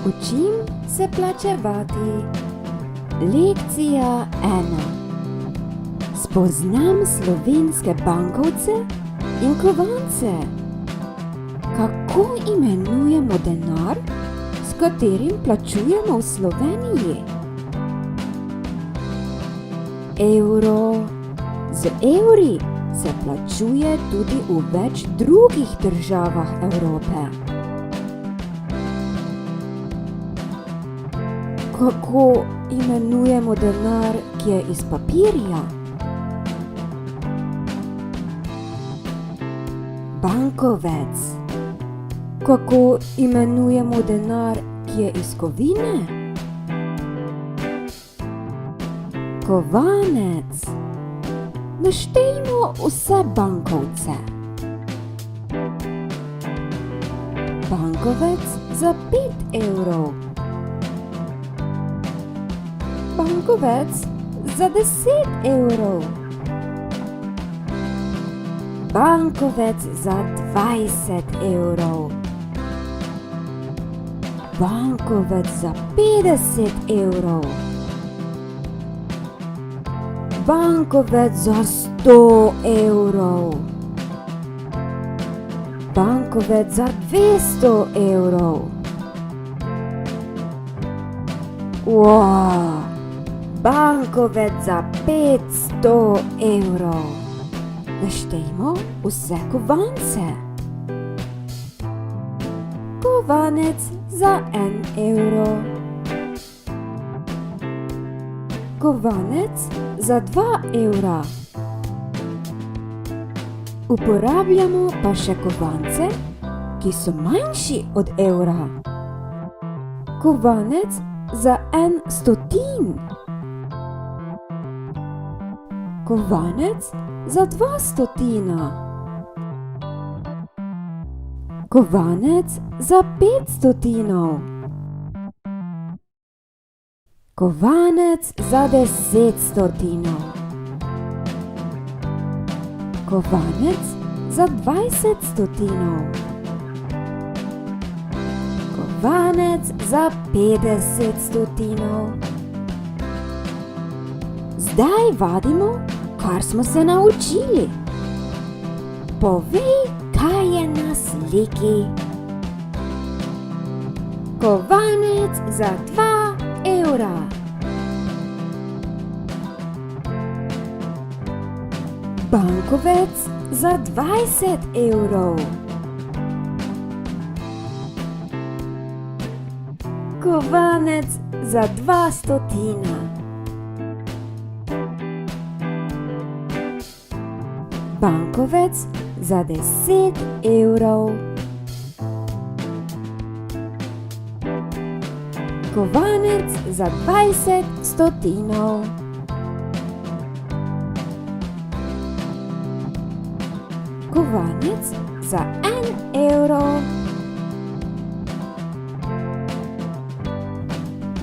Učim se plačevati. Lekcija 1. Spoznam slovenske bankovce in kovance. Kako imenujemo denar, s katerim plačujemo v Sloveniji? Evro. Z evri se plačuje tudi v več drugih državah Evrope. Kako imenujemo denar, ki je iz papirja? Bankovec. Kako imenujemo denar, ki je iz kovine? Kovanec. Naštejmo vse bankovce. Bankovec za 5 evrov. Bankovec za 10 evrov. Bankovec za 20 evrov. Bankovec za 50 evrov. Bankovec za 100 evrov. Bankovec za 200 evrov. Wow! Bankovec za 500 evrov. Naštejmo vse kovance. Kovanec za 1 evro. Kovanec za 2 evra. Uporabljamo pa še kovance, ki so manjši od evra. Kovanec za 1 stotin. Kovanec za 2 stotina. Kovanec za 5 stotinov. Kovanec za 10 stotinov. Kovanec za 20 stotinov. Kovanec za 50 stotinov. Zdaj vadimo, kar smo se naučili. Povej, kaj je na sliki. Kovanec za 2 evra. Bankovec za 20 evrov. Kovanec za 2 stotina. Bankovec za 10 evrov. Kovanec za 20 stotinov. Kovanec za 1 evro.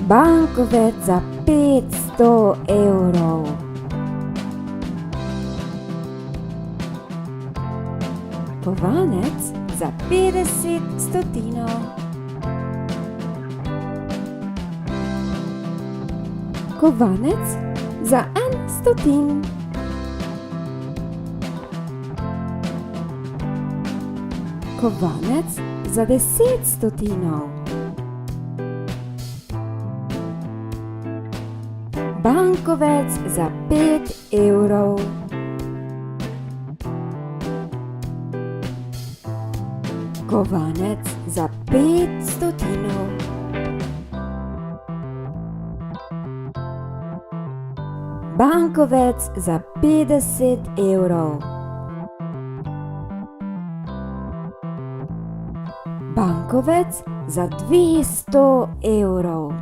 Bankovec za 500 evrov. Kovanec za 50 stotinov. Kovanec za 1 stotin. Kovanec za 10 stotinov. Bankovec za 5 evrov. Kovanec za 5 stotinov. Bankovec za 50 evrov. Bankovec za 200 evrov.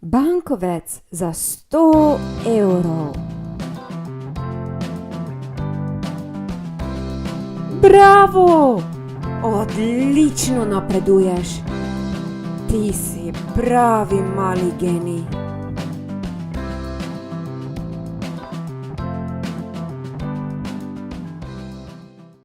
Bankovec za 100 evrov. Bravo! Odlično napreduješ. Ti si pravi mali genij.